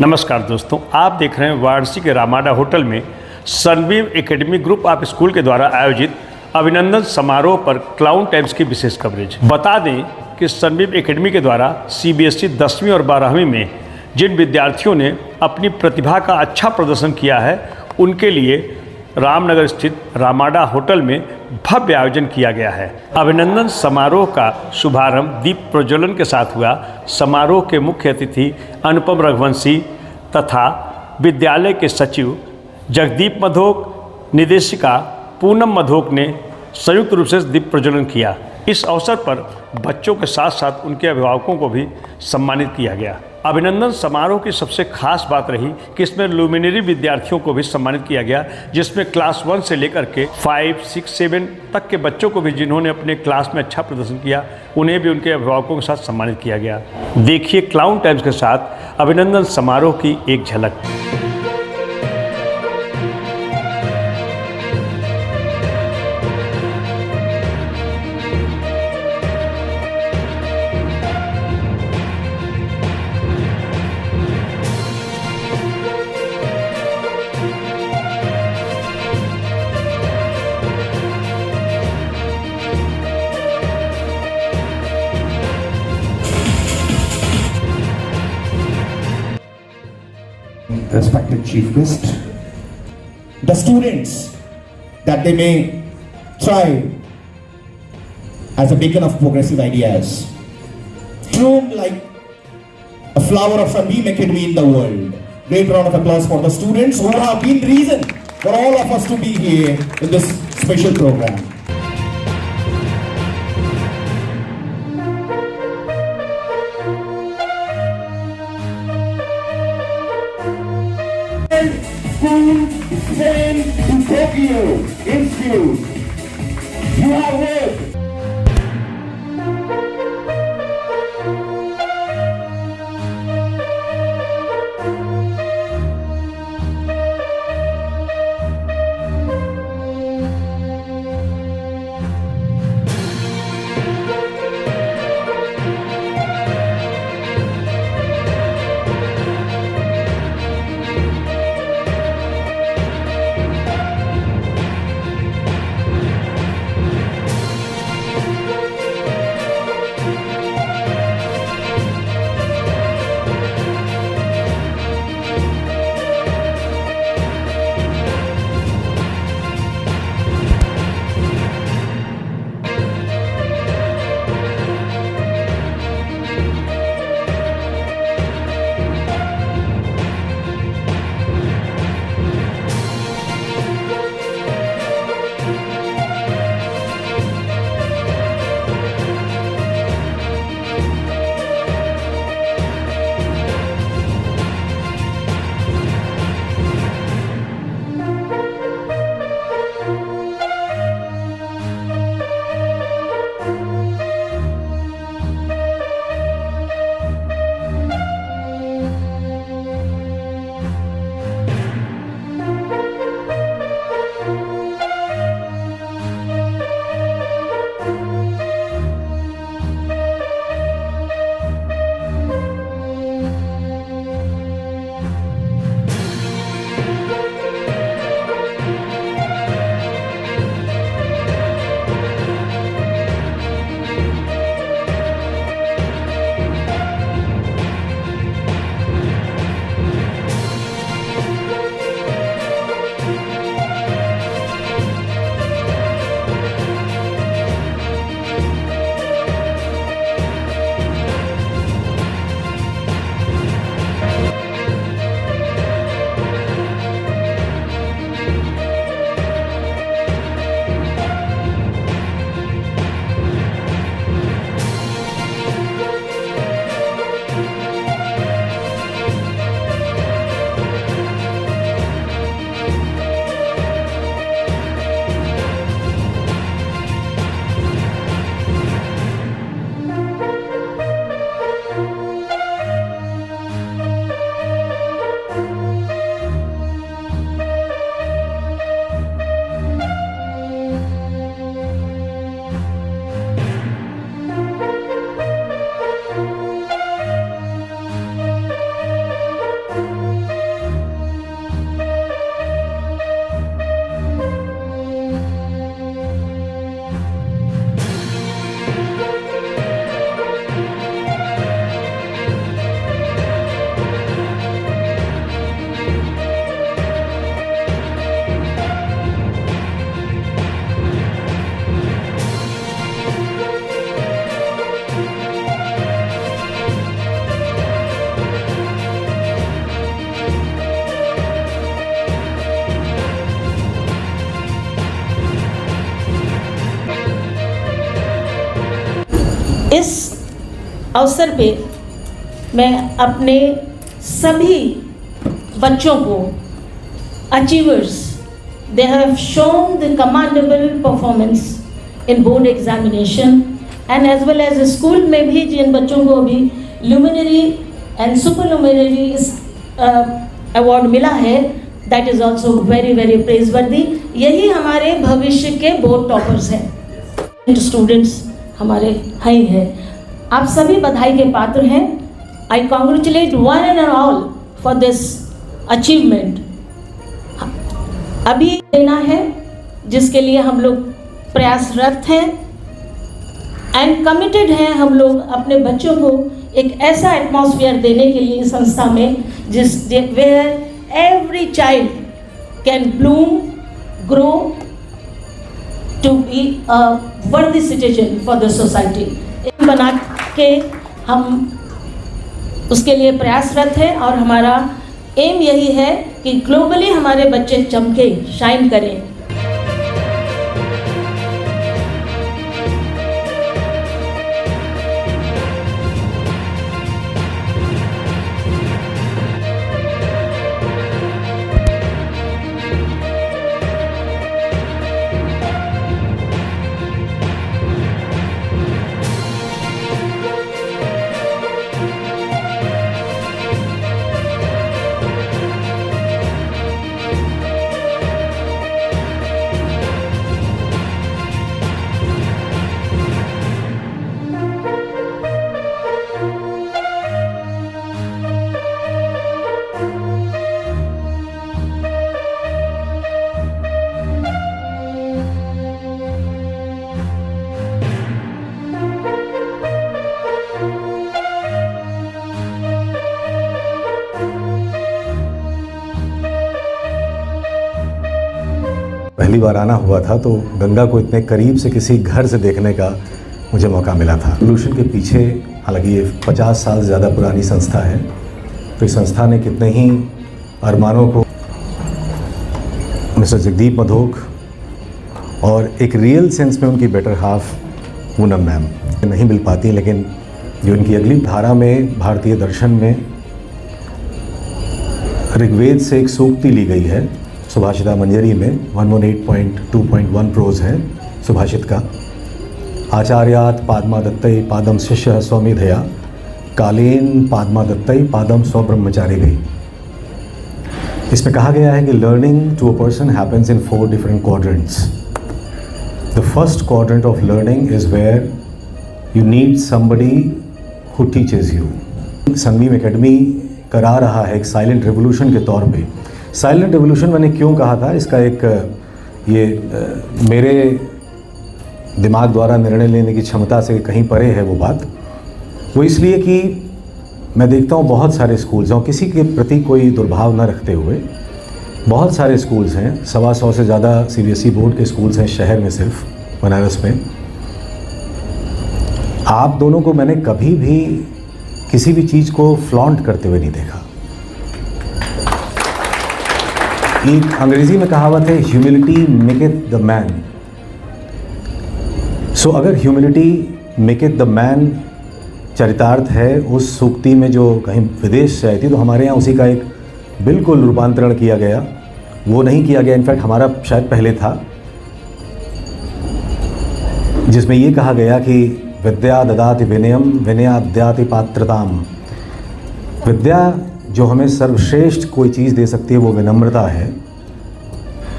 नमस्कार दोस्तों, आप देख रहे हैं वाराणसी के रामाडा होटल में Sunbeam academy group of school के द्वारा आयोजित अभिनंदन समारोह पर क्लाउन टाइम्स की विशेष कवरेज। बता दें कि सनबीम एकेडमी के द्वारा सीबीएसई 10वीं और 12वीं में जिन विद्यार्थियों ने अपनी प्रतिभा का अच्छा प्रदर्शन किया है, उनके लिए रामनगर स्थित रामाडा होटल में भव्य आयोजन किया गया है। अभिनंदन समारोह का शुभारंभ दीप प्रज्वलन के साथ हुआ। समारोह के मुख्य अतिथि अनुपम रघुवंशी तथा विद्यालय के सचिव जगदीप मधोक, निदेशिका पूनम मधोक ने संयुक्त रूप से दीप प्रज्वलन किया। इस अवसर पर बच्चों के साथ साथ उनके अभिभावकों को भी सम्मानित किया गया। अभिनंदन समारोह की सबसे खास बात रही कि इसमें लुमिनरी विद्यार्थियों को भी सम्मानित किया गया, जिसमें क्लास 1 से लेकर के 5, 6, 7 तक के बच्चों को भी जिन्होंने अपने क्लास में अच्छा प्रदर्शन किया, उन्हें भी उनके अभिभावकों के साथ सम्मानित किया गया। देखिए क्लाउन टाइम्स के साथ अभिनंदन समारोह की एक झलक। Respected Chief Guest, the students that they may try as a beacon of progressive ideas, bloom like a flower of Sunbeam Academy in the world. Great round of applause for the students who have been the reason for all of us to be here in this special program. School sent to Tokyo Institute. You have heard. इस अवसर पे मैं अपने सभी बच्चों को achievers, they have shown the commendable performance in board examination and as well as school में भी जिन बच्चों को अभी luminary and super luminary award मिला है, that is also very very praiseworthy. यही हमारे भविष्य के बोर्ड टॉपर्स हैं, स्टूडेंट्स हमारे हैं। आप सभी बधाई के पात्र हैं। I congratulate one and all for this achievement. अभी देना है जिसके लिए हम लोग प्रयासरत हैं एंड कमिटेड हैं। हम लोग अपने बच्चों को एक ऐसा एटमॉस्फेयर देने के लिए संस्था में जिस where every child can bloom, grow to be a worthy citizen for the society बना के हम उसके लिए प्रयासरत हैं। और हमारा एम यही है कि ग्लोबली हमारे बच्चे चमके, शाइन करें। पहली बार आना हुआ था तो गंगा को इतने करीब से किसी घर से देखने का मुझे मौका मिला था। रिवॉल्यूशन के पीछे, हालांकि ये 50 साल से ज़्यादा पुरानी संस्था है, तो इस संस्था ने कितने ही अरमानों को, मिस्टर जगदीप मधोक और एक रियल सेंस में उनकी बेटर हाफ पूनम मैम नहीं मिल पाती, लेकिन जो इनकी अगली धारा में भारतीय दर्शन में ऋग्वेद से एक सूक्ति ली गई है, सुभाषिता मंजरी में 118.2.1 प्रोज है सुभाषित का। आचार्यात पादमा दत्तई पादम शिष्य स्वमेधया कालीन पादमा दत्तई पादम स्वब्रह्मचारी गई। इसमें कहा गया है कि learning to a person happens in 4 different quadrants. The first quadrant of learning is where you need somebody who teaches you. संगीम एकेडमी करा रहा है एक साइलेंट रेवोल्यूशन के तौर पे। साइलेंट रेवोल्यूशन मैंने क्यों कहा था, इसका एक मेरे दिमाग द्वारा निर्णय लेने की क्षमता से कहीं परे है वो बात। वो इसलिए कि मैं देखता हूँ बहुत सारे स्कूल्स हैं, किसी के प्रति कोई दुर्भाव न रखते हुए बहुत सारे स्कूल्स हैं, 125 से ज़्यादा CBSE बोर्ड के स्कूल्स हैं शहर में, सिर्फ बनारस में। आप दोनों को मैंने कभी भी किसी भी चीज़ को फ्लॉन्ट करते हुए नहीं देखा। एक अंग्रेजी में कहावत है, ह्यूमिलिटी मेकeth द मैन। सो अगर ह्यूमिलिटी मेकeth द मैन चरितार्थ है उस सूक्ति में जो कहीं विदेश से आई थी, तो हमारे यहाँ उसी का एक बिल्कुल रूपांतरण किया गया। वो नहीं किया गया, इनफैक्ट हमारा शायद पहले था, जिसमें ये कहा गया कि विद्या ददाति विनयम विनयाद्याति पात्रताम। विद्या जो हमें सर्वश्रेष्ठ कोई चीज़ दे सकती है वो विनम्रता है,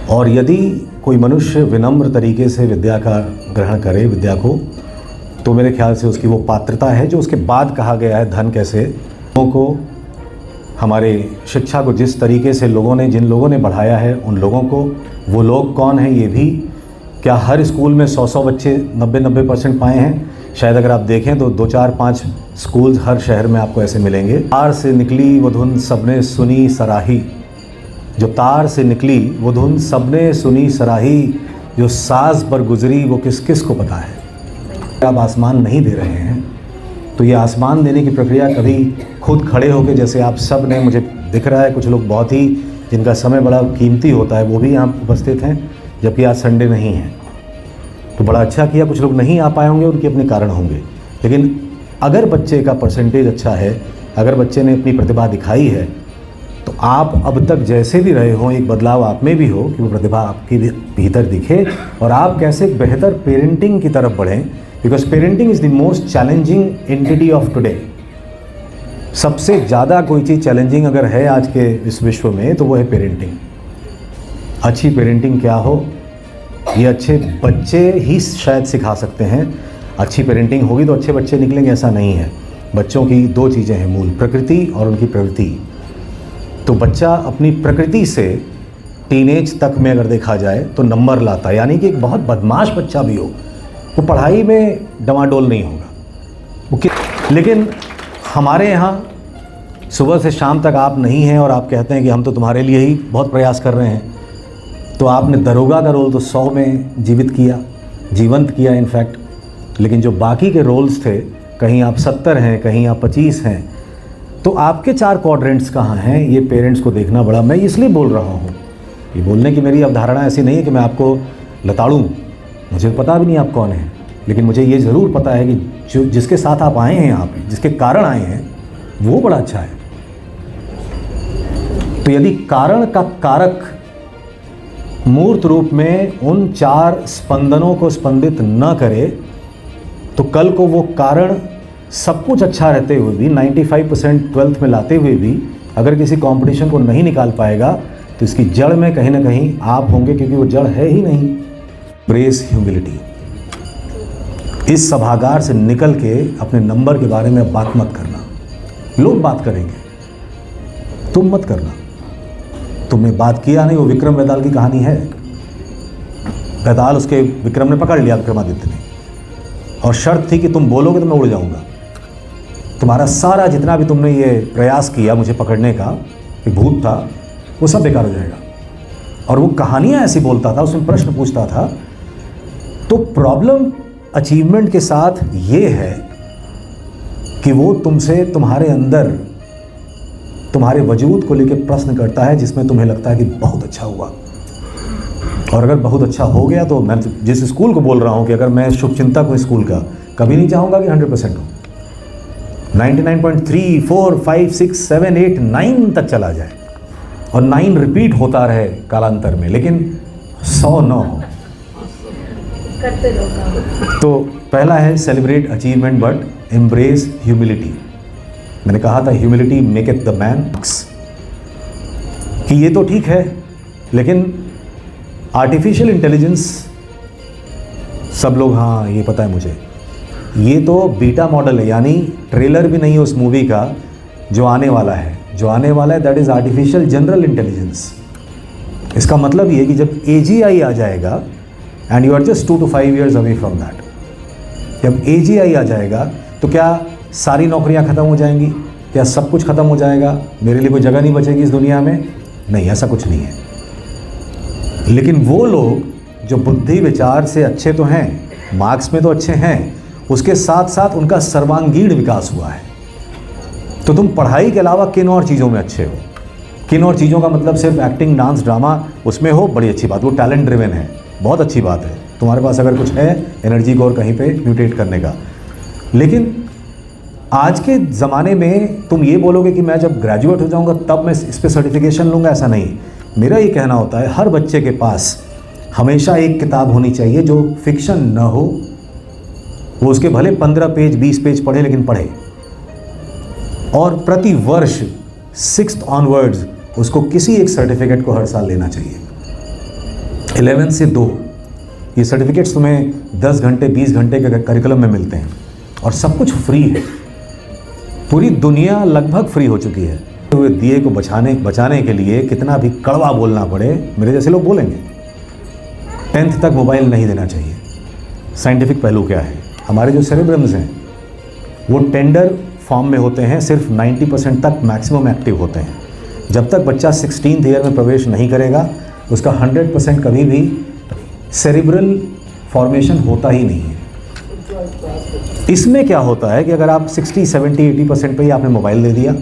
और यदि कोई मनुष्य विनम्र तरीके से विद्या का ग्रहण करे, विद्या को, तो मेरे ख्याल से उसकी वो पात्रता है। जो उसके बाद कहा गया है धन कैसे, लोगों को, हमारे शिक्षा को जिस तरीके से लोगों ने, जिन लोगों ने बढ़ाया है उन लोगों को, वो लोग कौन हैं ये भी, क्या हर स्कूल में 100 बच्चे 90% पाए हैं? शायद अगर आप देखें तो 2, 4, 5 स्कूल्स हर शहर में आपको ऐसे मिलेंगे। तार से निकली वो धुन सबने सुनी सराही, जो तार से निकली वो धुन सबने सुनी सराही, जो साज पर गुजरी वो किस किस को पता है। आप आसमान नहीं दे रहे हैं, तो ये आसमान देने की प्रक्रिया कभी खुद खड़े होकर, जैसे आप सब ने, मुझे दिख रहा है कुछ लोग बहुत ही, जिनका समय बड़ा कीमती होता है, वो भी यहाँ उपस्थित हैं, जबकि आज संडे नहीं है, तो बड़ा अच्छा किया। कुछ लोग नहीं आ पाए होंगे, उनके अपने कारण होंगे, लेकिन अगर बच्चे का परसेंटेज अच्छा है, अगर बच्चे ने अपनी प्रतिभा दिखाई है, तो आप अब तक जैसे भी रहे हों एक बदलाव आप में भी हो कि वो प्रतिभा आपके भीतर दिखे और आप कैसे बेहतर पेरेंटिंग की तरफ बढ़ें, because parenting is the most challenging entity of today. सबसे ज़्यादा कोई चीज़ चैलेंजिंग अगर है आज के इस विश्व में तो वो है पेरेंटिंग। अच्छी पेरेंटिंग क्या हो ये अच्छे बच्चे ही शायद सिखा सकते हैं। अच्छी पेरेंटिंग होगी तो अच्छे बच्चे निकलेंगे, ऐसा नहीं है। बच्चों की दो चीज़ें हैं मूल, प्रकृति और उनकी प्रवृत्ति। तो बच्चा अपनी प्रकृति से टीनेज तक में अगर देखा जाए तो नंबर लाता है, यानी कि एक बहुत बदमाश बच्चा भी हो वो पढ़ाई में डमाडोल नहीं होगा। लेकिन हमारे यहाँ सुबह से शाम तक आप नहीं हैं और आप कहते हैं कि हम तो तुम्हारे लिए ही बहुत प्रयास कर रहे हैं, तो आपने दरोगा का रोल तो 100 में जीवंत किया इनफैक्ट। लेकिन जो बाकी के रोल्स थे, कहीं आप 70 हैं, कहीं आप 25 हैं, तो आपके 4 क्वाड्रेंट्स कहाँ हैं, ये पेरेंट्स को देखना बड़ा। मैं इसलिए बोल रहा हूँ, ये बोलने की मेरी अवधारणा ऐसी नहीं है कि मैं आपको लताड़ूँ, मुझे पता भी नहीं आप कौन हैं, लेकिन मुझे ये ज़रूर पता है कि जो जिसके साथ आप आए हैं यहाँ पे, जिसके कारण आए हैं, वो बड़ा अच्छा है। तो यदि कारण का कारक मूर्त रूप में उन 4 स्पंदनों को स्पंदित न करे, तो कल को वो कारण सब कुछ अच्छा रहते हुए भी 95% 12th में लाते हुए भी अगर किसी कंपटीशन को नहीं निकाल पाएगा, तो इसकी जड़ में कहीं ना कहीं आप होंगे, क्योंकि वो जड़ है ही नहीं। Brace humility. इस सभागार से निकल के अपने नंबर के बारे में बात मत करना। लोग बात करेंगे, तुम मत करना। तुमने बात किया नहीं, वो विक्रम वेताल की कहानी है। वेताल उसके विक्रम ने पकड़ लिया विक्रमादित्य ने, और शर्त थी कि तुम बोलोगे तो मैं उड़ जाऊंगा। तुम्हारा सारा जितना भी तुमने ये प्रयास किया मुझे पकड़ने का, एक भूत था, वो सब बेकार हो जाएगा। और वो कहानियाँ ऐसी बोलता था, उसमें प्रश्न पूछता था। तो प्रॉब्लम अचीवमेंट के साथ ये है कि वो तुमसे तुम्हारे अंदर तुम्हारे वजूद को लेकर प्रश्न करता है, जिसमें तुम्हें लगता है कि बहुत अच्छा हुआ। और अगर बहुत अच्छा हो गया तो मैं जिस स्कूल को बोल रहा हूँ कि अगर मैं शुभचिंतक हूँ स्कूल का, कभी नहीं चाहूँगा कि 100% हो। 99.3, 4, 5, 6, 7, 8, 9 तक चला जाए और 9 रिपीट होता रहे कालांतर में, लेकिन 100 न हो। तो पहला है celebrate achievement but embrace humility. मैंने कहा था ह्यूमिलिटी मेकeth द मैन, कि ये तो ठीक है, लेकिन आर्टिफिशियल इंटेलिजेंस, सब लोग हाँ ये पता है मुझे, ये तो बीटा मॉडल है, यानी ट्रेलर भी नहीं है उस मूवी का जो आने वाला है। जो आने वाला है that is artificial general intelligence. इसका मतलब ये कि जब AGI आ जाएगा, and you are just 2 to 5 years away from that, जब AGI आ जाएगा तो क्या सारी नौकरियां ख़त्म हो जाएंगी? क्या सब कुछ ख़त्म हो जाएगा? मेरे लिए कोई जगह नहीं बचेगी इस दुनिया में? नहीं, ऐसा कुछ नहीं है। लेकिन वो लोग जो बुद्धि विचार से अच्छे तो हैं, मार्क्स में तो अच्छे हैं, उसके साथ साथ उनका सर्वांगीण विकास हुआ है। तो तुम पढ़ाई के अलावा किन और चीज़ों में अच्छे हो? किन और चीज़ों का मतलब सिर्फ एक्टिंग, डांस, ड्रामा उसमें हो, बड़ी अच्छी बात, वो टैलेंट ड्रिवन है, बहुत अच्छी बात है। तुम्हारे पास अगर कुछ है एनर्जी को और कहीं पे म्यूटेट करने का। लेकिन आज के ज़माने में तुम ये बोलोगे कि मैं जब ग्रेजुएट हो जाऊंगा तब मैं इस पर सर्टिफिकेशन लूँगा, ऐसा नहीं। मेरा ये कहना होता है हर बच्चे के पास हमेशा एक किताब होनी चाहिए जो फिक्शन न हो। वो उसके भले 15 पेज 20 पेज पढ़े, लेकिन पढ़े। और प्रति वर्ष 6th ऑनवर्ड्स उसको किसी एक सर्टिफिकेट को हर साल लेना चाहिए। 11 से 2 ये सर्टिफिकेट्स तुम्हें 10 घंटे 20 घंटे के करिकुलम में मिलते हैं और सब कुछ फ्री है। पूरी दुनिया लगभग फ्री हो चुकी है। तो दिए को बचाने के लिए कितना भी कड़वा बोलना पड़े, मेरे जैसे लोग बोलेंगे। 10th तक मोबाइल नहीं देना चाहिए। साइंटिफिक पहलू क्या है? हमारे जो सेरेब्रम्स हैं वो टेंडर फॉर्म में होते हैं, सिर्फ 90% तक मैक्सिमम एक्टिव होते हैं। जब तक बच्चा 16th ईयर में प्रवेश नहीं करेगा उसका 100% कभी भी सेरिब्रल फॉर्मेशन होता ही नहीं है। इसमें क्या होता है कि अगर आप 60, 70, 80% पे ही आपने मोबाइल दे दिया,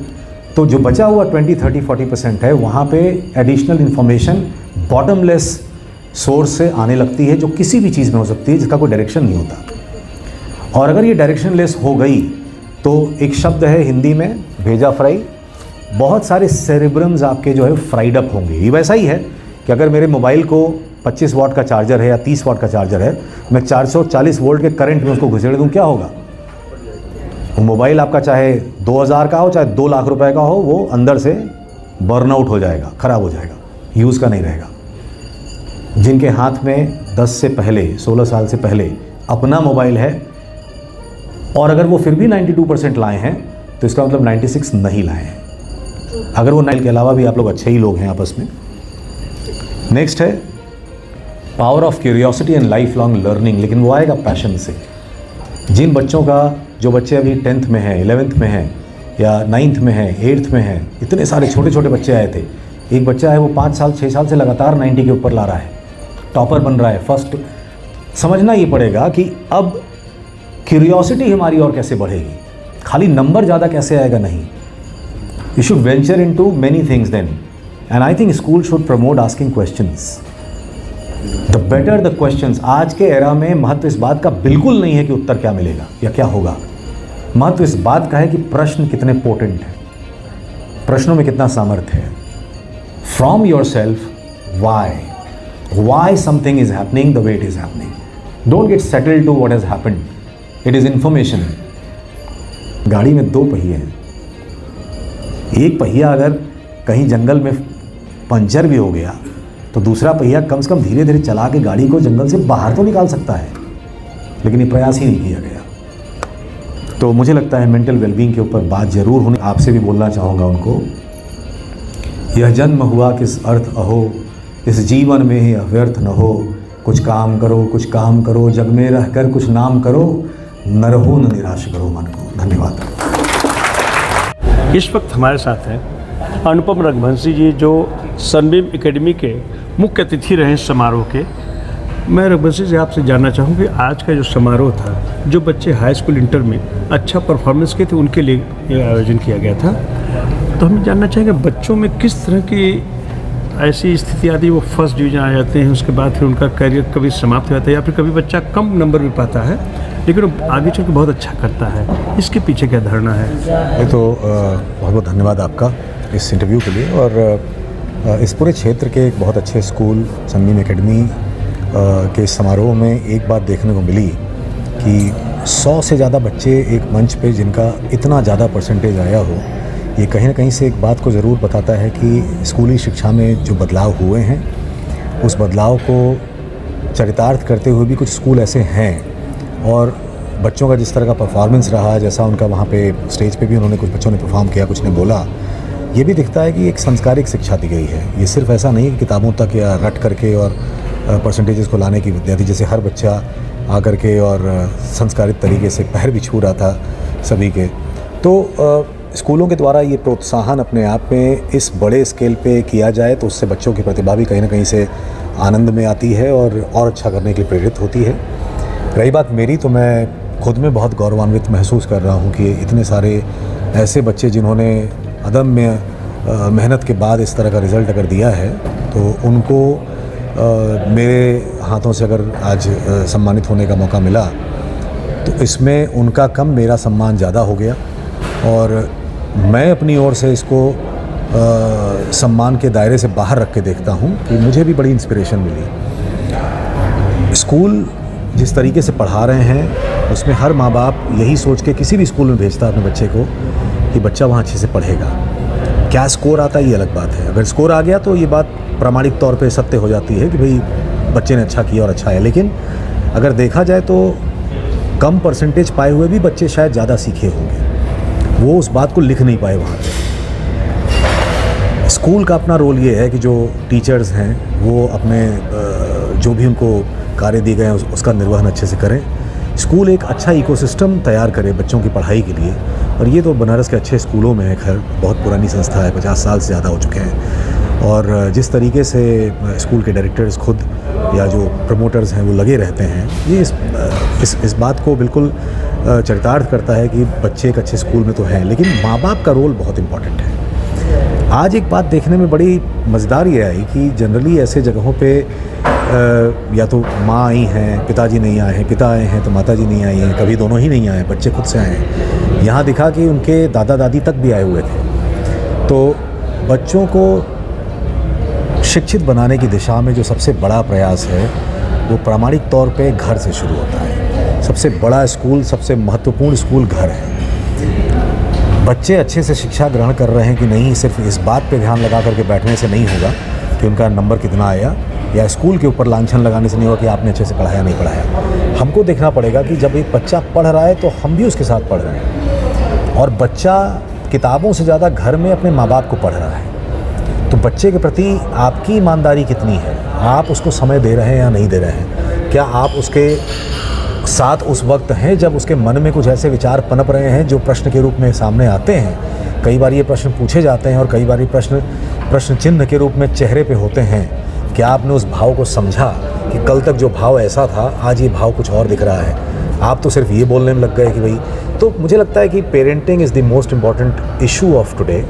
तो जो बचा हुआ 20, 30, 40% है, वहाँ पे एडिशनल इन्फॉर्मेशन बॉटमलेस सोर्स से आने लगती है, जो किसी भी चीज़ में हो सकती है, जिसका कोई डायरेक्शन नहीं होता। और अगर ये डायरेक्शनलेस हो गई तो एक शब्द है हिंदी में भेजा फ्राई, बहुत सारे सेरेब्रम्स आपके जो है फ्राइड अप होंगे। ये वैसा ही है कि अगर मेरे मोबाइल को 25 वाट का चार्जर है या 30 वाट का चार्जर है, मैं 440 वोल्ट के करंट में उसको घुसेड़ दूँ, क्या होगा? वो मोबाइल आपका चाहे 2000 का हो चाहे 2 लाख रुपए का हो, वो अंदर से बर्नआउट हो जाएगा, ख़राब हो जाएगा, यूज़ का नहीं रहेगा। जिनके हाथ में 10 से पहले 16 साल से पहले अपना मोबाइल है और अगर वो फिर भी 92% लाए हैं तो इसका मतलब 96 नहीं लाए हैं। अगर वो 9 के अलावा भी आप लोग अच्छे ही लोग हैं आपस में। नेक्स्ट है power of curiosity and life long learning, लेकिन वो आएगा पैशन से। जिन बच्चों का, जो बच्चे अभी 10th में हैं, 11th में हैं या 9th में हैं, 8th में हैं, इतने सारे छोटे छोटे बच्चे आए थे। एक बच्चा है वो 5 साल 6 साल से लगातार 90 के ऊपर ला रहा है, टॉपर बन रहा है, फर्स्ट। समझना ये पड़ेगा कि अब क्यूरियोसिटी हमारी और कैसे बढ़ेगी, खाली नंबर ज़्यादा कैसे आएगा नहीं। You should venture into many things then, and I think school should promote asking questions. The better the questions. आज के एरा में महत्व इस बात का बिल्कुल नहीं है कि उत्तर क्या मिलेगा या क्या होगा। महत्व इस बात का है कि प्रश्न कितने पोटेंट हैं, प्रश्नों में कितना सामर्थ्य है। From yourself, why something is happening the way it is happening. Don't get settled to what has happened, it is information. गाड़ी में 2 पहिए हैं, एक पहिया अगर कहीं जंगल में पंचर भी हो गया तो दूसरा पहिया कम से कम धीरे धीरे चला के गाड़ी को जंगल से बाहर तो निकाल सकता है, लेकिन ये प्रयास ही नहीं किया गया। तो मुझे लगता है मेंटल वेलबींग के ऊपर बात जरूर होनी। आपसे भी बोलना चाहूँगा उनको, यह जन्म हुआ किस अर्थ अहो, इस जीवन में ही अव्यर्थ न हो। कुछ काम करो, कुछ काम करो, जग में रह कर कुछ नाम करो, न रहो न निराश करो मन को। धन्यवाद। इस वक्त हमारे साथ हैं अनुपम रघुवंशी जी, जो सनबीम एकेडमी के मुख्य अतिथि रहे समारोह के। मैं रघुवंशी से आपसे जानना चाहूँ कि आज का जो समारोह था, जो बच्चे हाई स्कूल इंटर में अच्छा परफॉर्मेंस किए थे उनके लिए ये आयोजन किया गया था, तो हम जानना चाहेंगे बच्चों में किस तरह की ऐसी स्थिति आती है, वो फर्स्ट डिवीजन आ जाते हैं, उसके बाद फिर उनका करियर कभी समाप्त हो जाता है या फिर कभी बच्चा कम नंबर भी पाता है लेकिन वो आगे चल के बहुत अच्छा करता है। इसके पीछे क्या धारणा है? ये तो बहुत बहुत धन्यवाद आपका इस इंटरव्यू के लिए। और इस पूरे क्षेत्र के एक बहुत अच्छे स्कूल सनबीम एकेडमी के समारोह में एक बात देखने को मिली कि 100 से ज़्यादा बच्चे एक मंच पे जिनका इतना ज़्यादा परसेंटेज आया हो, ये कहीं ना कहीं से एक बात को ज़रूर बताता है कि स्कूली शिक्षा में जो बदलाव हुए हैं, उस बदलाव को चरितार्थ करते हुए भी कुछ स्कूल ऐसे हैं। और बच्चों का जिस तरह का परफॉर्मेंस रहा, जैसा उनका वहाँ पे स्टेज पे भी उन्होंने, कुछ बच्चों ने परफॉर्म किया, कुछ ने बोला, ये भी दिखता है कि एक संस्कारिक शिक्षा दी गई है। ये सिर्फ ऐसा नहीं कि किताबों तक या रट करके और परसेंटेजेस को लाने की विद्या थी, जैसे हर बच्चा आकर के और संस्कारित तरीके से पैर भी छू रहा था सभी के। तो स्कूलों के द्वारा ये प्रोत्साहन अपने आप में इस बड़े स्केल पे किया जाए तो उससे बच्चों की प्रतिभा भी कहीं ना कहीं से आनंद में आती है और अच्छा करने के लिए प्रेरित होती है। रही बात मेरी, तो मैं खुद में बहुत गौरवान्वित महसूस कर रहा हूँ कि इतने सारे ऐसे बच्चे जिन्होंने अदम्य मेहनत के बाद इस तरह का रिज़ल्ट अगर दिया है, तो उनको मेरे हाथों से अगर आज सम्मानित होने का मौका मिला तो इसमें उनका कम मेरा सम्मान ज़्यादा हो गया। और मैं अपनी ओर से इसको सम्मान के दायरे से बाहर रख के देखता हूँ कि मुझे भी बड़ी इंस्पिरेशन मिली। स्कूल जिस तरीके से पढ़ा रहे हैं उसमें हर माँ बाप यही सोच के किसी भी स्कूल में भेजता है अपने बच्चे को कि बच्चा वहाँ अच्छे से पढ़ेगा। क्या स्कोर आता है ये अलग बात है, अगर स्कोर आ गया तो ये बात प्रामाणिक तौर पे सत्य हो जाती है कि भाई बच्चे ने अच्छा किया और अच्छा है। लेकिन अगर देखा जाए तो कम परसेंटेज पाए हुए भी बच्चे शायद ज़्यादा सीखे होंगे, वो उस बात को लिख नहीं पाए वहाँ पे। स्कूल का अपना रोल ये है कि जो टीचर्स हैं वो अपने जो भी उनको कार्य दिए गए हैं उसका निर्वहन अच्छे से करें। स्कूल एक अच्छा इकोसिस्टम तैयार करे बच्चों की पढ़ाई के लिए, और ये तो बनारस के अच्छे स्कूलों में है। खैर बहुत पुरानी संस्था है, 50 साल से ज़्यादा हो चुके हैं। और जिस तरीके से स्कूल के डायरेक्टर्स खुद या जो प्रमोटर्स हैं वो लगे रहते हैं, ये इस बात को बिल्कुल चरितार्थ करता है कि बच्चे एक अच्छे स्कूल में तो हैं, लेकिन माँ बाप का रोल बहुत इम्पॉर्टेंट है। आज एक बात देखने में बड़ी मज़ेदार ये आई कि जनरली ऐसे जगहों पे या तो माँ आई हैं, पिताजी नहीं आए हैं, पिता आए हैं तो माताजी नहीं आई हैं, कभी दोनों ही नहीं आए, बच्चे खुद से आए हैं। यहाँ दिखा कि उनके दादा दादी तक भी आए हुए थे। तो बच्चों को शिक्षित बनाने की दिशा में जो सबसे बड़ा प्रयास है वो प्रामाणिक तौर पे घर से शुरू होता है। सबसे बड़ा स्कूल, सबसे महत्वपूर्ण स्कूल घर है। बच्चे अच्छे से शिक्षा ग्रहण कर रहे हैं कि नहीं, सिर्फ इस बात पे ध्यान लगा करके बैठने से नहीं होगा कि उनका नंबर कितना आया, या स्कूल के ऊपर लांछन लगाने से नहीं होगा कि आपने अच्छे से पढ़ाया नहीं पढ़ाया। हमको देखना पड़ेगा कि जब एक बच्चा पढ़ रहा है तो हम भी उसके साथ पढ़ रहे हैं, और बच्चा किताबों से ज़्यादा घर में अपने माँ बाप को पढ़ रहा है। तो बच्चे के प्रति आपकी ईमानदारी कितनी है, आप उसको समय दे रहे हैं या नहीं दे रहे हैं, क्या आप उसके साथ उस वक्त हैं जब उसके मन में कुछ ऐसे विचार पनप रहे हैं जो प्रश्न के रूप में सामने आते हैं। कई बार ये प्रश्न पूछे जाते हैं और कई बार ये प्रश्न चिन्ह के रूप में चेहरे पे होते हैं। क्या आपने उस भाव को समझा कि कल तक जो भाव ऐसा था आज ये भाव कुछ और दिख रहा है। आप तो सिर्फ ये बोलने में लग गए कि भाई। तो मुझे लगता है कि parenting is the most important issue of today.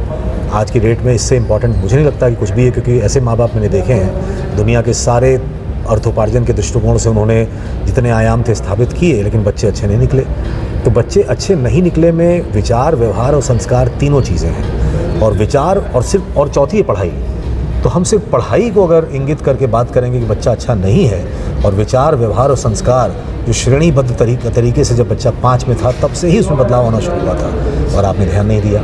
आज की डेट में इससे इम्पॉर्टेंट मुझे नहीं लगता कि कुछ भी है, क्योंकि ऐसे माँ बाप मैंने देखे हैं दुनिया के सारे अर्थोपार्जन के दृष्टिकोण से उन्होंने जितने आयाम थे स्थापित किए, लेकिन बच्चे अच्छे नहीं निकले। तो बच्चे अच्छे नहीं निकले में विचार, व्यवहार और संस्कार तीनों चीज़ें हैं। और विचार और चौथी है पढ़ाई। तो हम सिर्फ पढ़ाई को अगर इंगित करके बात करेंगे कि बच्चा अच्छा नहीं है, और विचार, व्यवहार और संस्कार जो श्रेणीबद्ध तरीके से जब बच्चा 5 में था तब से ही उसमें बदलाव होना शुरू हुआ था और आपने ध्यान नहीं दिया,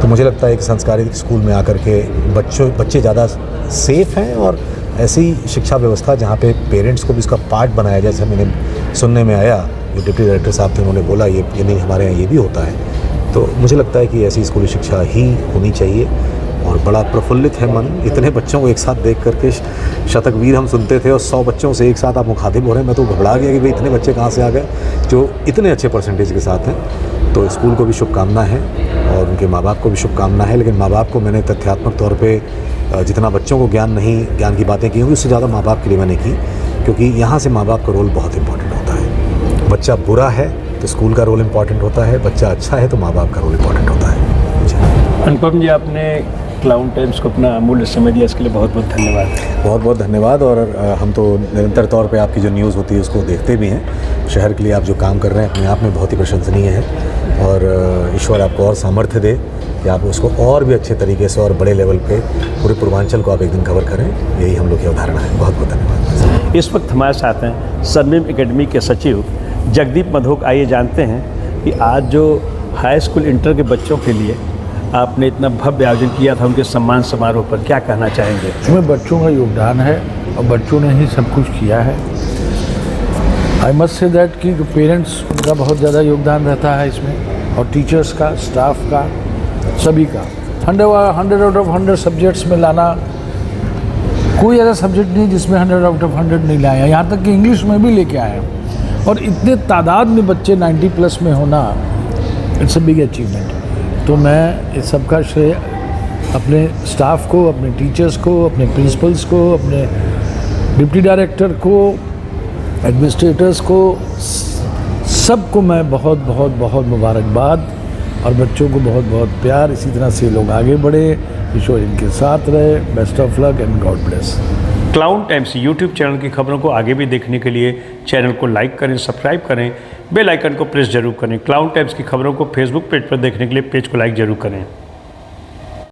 तो मुझे लगता है कि संस्कारित स्कूल में आकर के बच्चे ज़्यादा सेफ़ हैं। और ऐसी शिक्षा व्यवस्था जहाँ पे पेरेंट्स को भी इसका पार्ट बनाया, जैसे मैंने सुनने में आया जो डिप्टी डायरेक्टर साहब थे उन्होंने बोला ये नहीं, हमारे यहाँ ये भी होता है। तो मुझे लगता है कि ऐसी स्कूली शिक्षा ही होनी चाहिए। और बड़ा प्रफुल्लित है मन, इतने बच्चों को एक साथ देख करके। शतक वीर हम सुनते थे और 100 बच्चों से एक साथ आप मुखातिब हो रहे हैं, मैं तो घबरा गया कि भाई इतने बच्चे कहाँ से आ गए जो इतने अच्छे परसेंटेज के साथ हैं। तो स्कूल को भी शुभकामना है और उनके माँ बाप को भी शुभकामना है। लेकिन माँ बाप को मैंने तथ्यात्मक तौर पे जितना बच्चों को ज्ञान की बातें की होंगी उससे ज़्यादा माँ बाप के लिए मैंने की, क्योंकि यहाँ से माँ बाप का रोल बहुत इंपॉर्टेंट होता है। बच्चा बुरा है तो स्कूल का रोल इम्पॉर्टेंट होता है, बच्चा अच्छा है तो माँ बाप का रोल इम्पॉर्टेंट होता है। अनुपम जी, आपने क्लाउन टाइम्स को अपना अमूल्य समय दिया, इसके लिए बहुत बहुत धन्यवाद। बहुत बहुत धन्यवाद। और हम तो निरंतर तौर पे आपकी जो न्यूज़ होती है उसको देखते भी हैं। शहर के लिए आप जो काम कर रहे हैं अपने आप में बहुत ही प्रशंसनीय है, और ईश्वर आपको और सामर्थ्य दे कि आप उसको और भी अच्छे तरीके से और बड़े लेवल पे पूरे पूर्वांचल को आप एक दिन कवर करें। यही हम लोग की अवधारणा है। बहुत बहुत धन्यवाद। इस वक्त हमारे साथ हैं सनबीम एकेडमी के सचिव जगदीप मधोक। आइए जानते हैं कि आज जो हाई स्कूल इंटर के बच्चों के लिए आपने इतना भव्य आयोजन किया था, उनके सम्मान समारोह पर क्या कहना चाहेंगे? इसमें बच्चों का योगदान है और बच्चों ने ही सब कुछ किया है। आई मस्ट से दैट कि जो पेरेंट्स, उनका बहुत ज़्यादा योगदान रहता है इसमें, और टीचर्स का, स्टाफ का, सभी का। 100 आउट ऑफ 100 सब्जेक्ट्स में लाना, कोई ऐसा सब्जेक्ट नहीं जिसमें 100 आउट ऑफ 100 नहीं लाया। यहाँ तक कि इंग्लिश में भी लेके आए हैं। और इतने तादाद में बच्चे 90+ में होना, इट्स अ बिग अचीवमेंट। तो मैं इस सब का श्रेय अपने स्टाफ को, अपने टीचर्स को, अपने प्रिंसिपल्स को, अपने डिप्टी डायरेक्टर को, एडमिनिस्ट्रेटर्स को, सबको मैं बहुत बहुत बहुत मुबारकबाद, और बच्चों को बहुत बहुत प्यार। इसी तरह से लोग आगे बढ़े, ईश्वर इनके साथ रहे। Best of luck and God bless. Clown times YouTube channel की खबरों को आगे भी देखने के लिए चैनल को लाइक करें, सब्सक्राइब करें, बेल आइकन को प्रेस जरूर करें। क्लाउन टाइम्स की खबरों को फेसबुक पेज पर देखने के लिए पेज को लाइक जरूर करें।